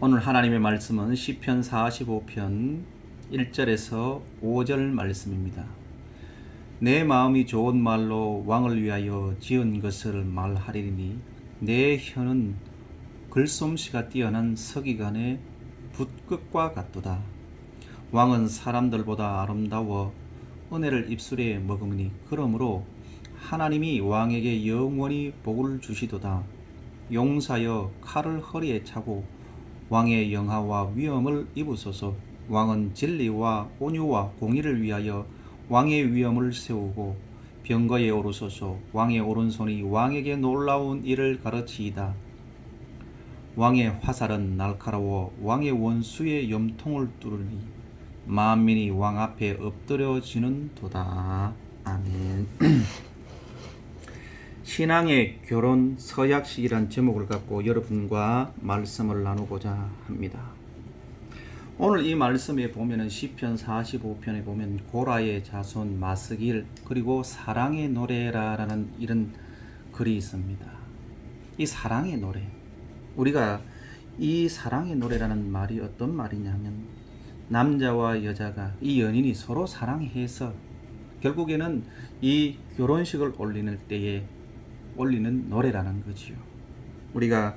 오늘 하나님의 말씀은 시편 45편 1절에서 5절 말씀입니다. 내 마음이 좋은 말로 왕을 위하여 지은 것을 말하리니 내 혀는 글솜씨가 뛰어난 서기관의 붓끝과 같도다. 왕은 사람들보다 아름다워 은혜를 입술에 머금으니 그러므로 하나님이 왕에게 영원히 복을 주시도다. 용사여 칼을 허리에 차고 왕의 영화와 위엄을 입으소서. 왕은 진리와 온유와 공의를 위하여 왕의 위엄을 세우고 병거에 오르소서. 왕의 오른손이 왕에게 놀라운 일을 가르치이다. 왕의 화살은 날카로워 왕의 원수의 염통을 뚫으니 만민이 왕 앞에 엎드려지는 도다. 아멘. 신앙의 결혼 서약식이란 제목을 갖고 여러분과 말씀을 나누고자 합니다. 오늘 이 말씀에 보면은 시편 45편에 보면 고라의 자손 마스길 그리고 사랑의 노래라는 이런 글이 있습니다. 이 사랑의 노래, 우리가 이 사랑의 노래라는 말이 어떤 말이냐면 남자와 여자가 이 연인이 서로 사랑해서 결국에는 이 결혼식을 올리는 때에 올리는 노래라는 거지요. 우리가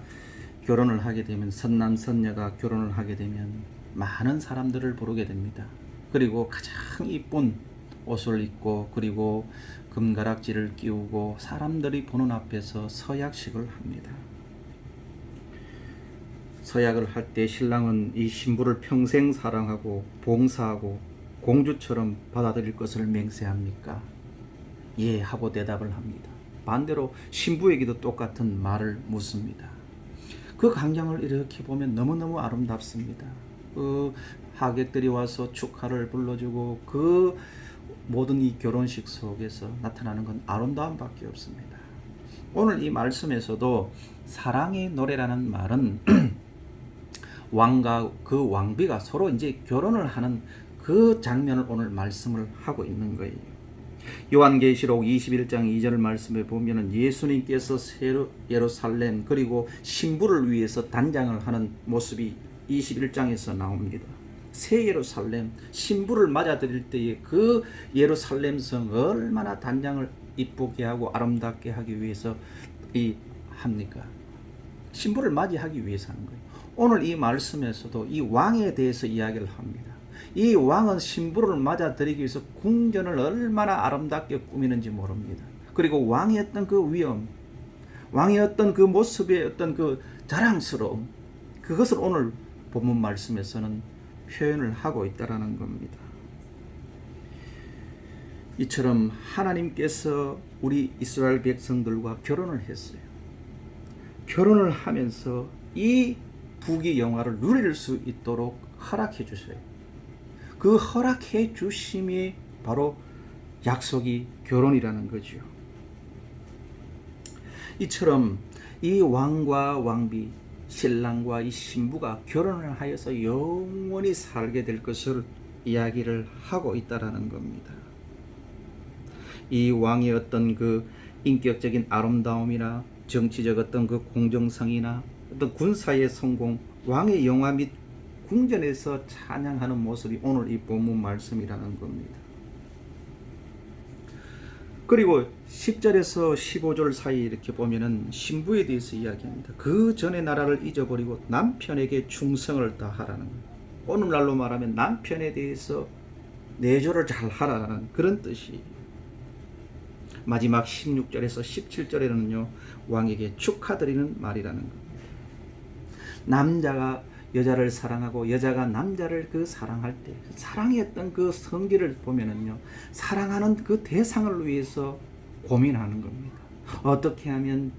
결혼을 하게 되면 선남 선녀가 결혼을 하게 되면 많은 사람들을 부르게 됩니다. 그리고 가장 이쁜 옷을 입고 그리고 금가락지를 끼우고 사람들이 보는 앞에서 서약식을 합니다. 서약을 할 때 신랑은 이 신부를 평생 사랑하고 봉사하고 공주처럼 받아들일 것을 맹세합니까? 예 하고 대답을 합니다. 반대로 신부에게도 똑같은 말을 묻습니다. 그 광경을 이렇게 보면 너무너무 아름답습니다. 그 하객들이 와서 축하를 불러주고 그 모든 이 결혼식 속에서 나타나는 건 아름다움밖에 없습니다. 오늘 이 말씀에서도 사랑의 노래라는 말은 왕과 그 왕비가 서로 이제 결혼을 하는 그 장면을 오늘 말씀을 하고 있는 거예요. 요한계시록 21장 2절 말씀에 보면은 예수님께서 예루살렘 그리고 신부를 위해서 단장을 하는 모습이 21장에서 나옵니다. 새 예루살렘 신부를 맞아들일 때에 그 예루살렘 성 얼마나 단장을 이쁘게 하고 아름답게 하기 위해서 합니까? 신부를 맞이하기 위해서 하는 거예요. 오늘 이 말씀에서도 이 왕에 대해서 이야기를 합니다. 이 왕은 신부를 맞아들이기 위해서 궁전을 얼마나 아름답게 꾸미는지 모릅니다. 그리고 왕의 어떤 그 위엄, 왕의 어떤 그 모습의 어떤 그 자랑스러움, 그것을 오늘 본문 말씀에서는 표현을 하고 있다라는 겁니다. 이처럼 하나님께서 우리 이스라엘 백성들과 결혼을 했어요. 결혼을 하면서 이 부귀 영화를 누릴 수 있도록 허락해 주셔요. 그 허락해 주심이 바로 약속이 결혼이라는 거죠. 이처럼 이 왕과 왕비, 신랑과 이 신부가 결혼을 하여서 영원히 살게 될 것을 이야기를 하고 있다라는 겁니다. 이 왕의 어떤 그 인격적인 아름다움이나 정치적 어떤 그 공정성이나 어떤 군사의 성공, 왕의 영화 및 궁전에서 찬양하는 모습이 오늘 이 본문 말씀이라는 겁니다. 그리고 10절에서 15절 사이 이렇게 보면은 신부에 대해서 이야기합니다. 그 전의 나라를 잊어버리고 남편에게 충성을 다하라는 거예요. 오늘날로 말하면 남편에 대해서 내조를 잘 하라는 그런 뜻이. 마지막 16절에서 17절에는요 왕에게 축하드리는 말이라는 겁니다. 남자가 여자를 사랑하고 여자가 남자를 그 사랑할 때 사랑했던 그 성기를 보면은요 사랑하는 그 대상을 위해서 고민하는 겁니다. 어떻게 하면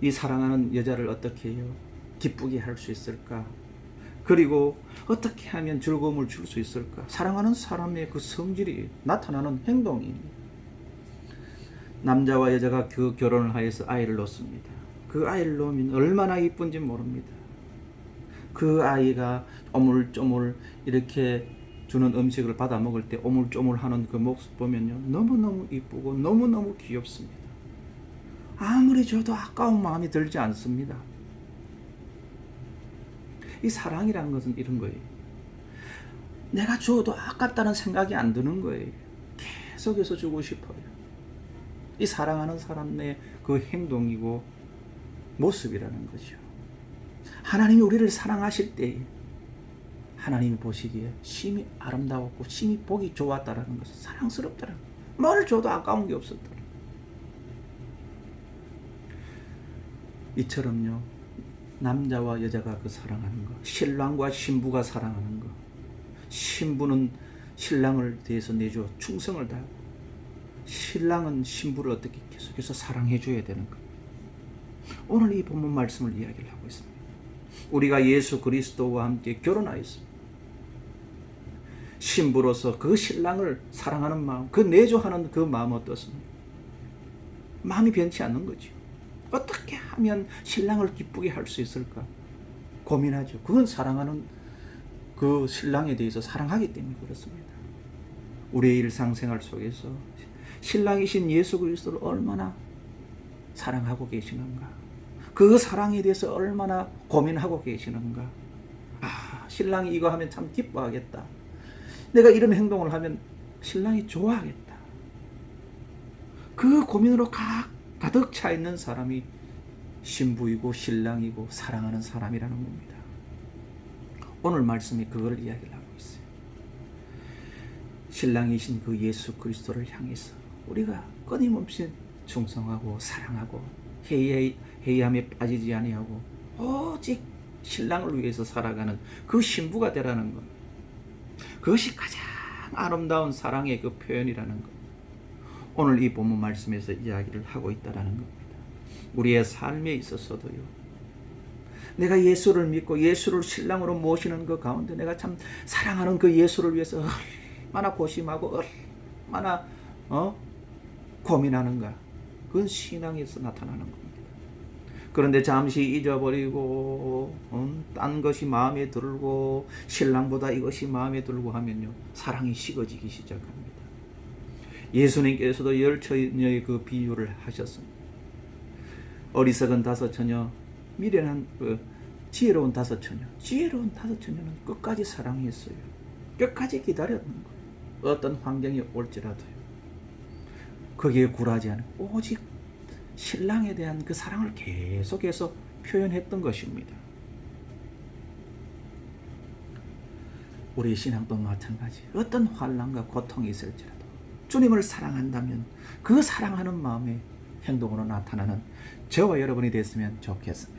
이 사랑하는 여자를 어떻게 해요? 기쁘게 할 수 있을까? 그리고 어떻게 하면 즐거움을 줄 수 있을까? 사랑하는 사람의 그 성질이 나타나는 행동입니다. 남자와 여자가 그 결혼을 하여서 아이를 낳습니다. 그 아이를 낳으면 얼마나 이쁜지 모릅니다. 그 아이가 오물조물 이렇게 주는 음식을 받아 먹을 때 오물조물하는 그 모습 보면요 너무너무 이쁘고 너무너무 귀엽습니다. 아무리 줘도 아까운 마음이 들지 않습니다. 이 사랑이라는 것은 이런 거예요. 내가 줘도 아깝다는 생각이 안 드는 거예요. 계속해서 주고 싶어요. 이 사랑하는 사람의 그 행동이고 모습이라는 거죠. 하나님이 우리를 사랑하실 때 하나님이 보시기에 심히 아름다웠고 심히 보기 좋았다라는 것은 사랑스럽다라는 거예요. 뭘 줘도 아까운 게 없었다. 이처럼요, 남자와 여자가 그 사랑하는 거, 신랑과 신부가 사랑하는 거, 신부는 신랑을 대해서 내줘 충성을 다하고 신랑은 신부를 어떻게 계속해서 사랑해 줘야 되는 거. 오늘 이 본문 말씀을 이야기를 하고 있습니다. 우리가 예수 그리스도와 함께 결혼하였습니다. 신부로서 그 신랑을 사랑하는 마음, 그 내조하는 그 마음 어떻습니까? 마음이 변치 않는 거죠. 어떻게 하면 신랑을 기쁘게 할 수 있을까 고민하죠. 그건 사랑하는 그 신랑에 대해서 사랑하기 때문에 그렇습니다. 우리의 일상생활 속에서 신랑이신 예수 그리스도를 얼마나 사랑하고 계시는가, 그 사랑에 대해서 얼마나 고민하고 계시는가. 신랑이 이거 하면 참 기뻐하겠다, 내가 이런 행동을 하면 신랑이 좋아하겠다, 그 고민으로 가득 차 있는 사람이 신부이고 신랑이고 사랑하는 사람이라는 겁니다. 오늘 말씀이 그걸 이야기를 하고 있어요. 신랑이신 그 예수 그리스도를 향해서 우리가 끊임없이 충성하고 사랑하고 회의함에 빠지지 아니하고 오직 신랑을 위해서 살아가는 그 신부가 되라는 것. 그것이 가장 아름다운 사랑의 그 표현이라는 것. 오늘 이 본문 말씀에서 이야기를 하고 있다라는 겁니다. 우리의 삶에 있어서도요, 내가 예수를 믿고 예수를 신랑으로 모시는 그 가운데 내가 참 사랑하는 그 예수를 위해서 얼마나 고심하고 얼마나 고민하는가. 그건 신앙에서 나타나는 겁니다. 그런데 잠시 잊어버리고 딴 것이 마음에 들고 신랑보다 이것이 마음에 들고 하면요, 사랑이 식어지기 시작합니다. 예수님께서도 10처녀의 그 비유를 하셨습니다. 어리석은 5처녀, 미련한 지혜로운 5처녀. 지혜로운 5처녀는 끝까지 사랑했어요. 끝까지 기다렸는 거예요. 어떤 환경이 올지라도요. 거기에 굴하지 않고 오직 신랑에 대한 그 사랑을 계속해서 표현했던 것입니다. 우리 신앙도 마찬가지. 어떤 환난과 고통이 있을지라도 주님을 사랑한다면 그 사랑하는 마음의 행동으로 나타나는 저와 여러분이 됐으면 좋겠습니다.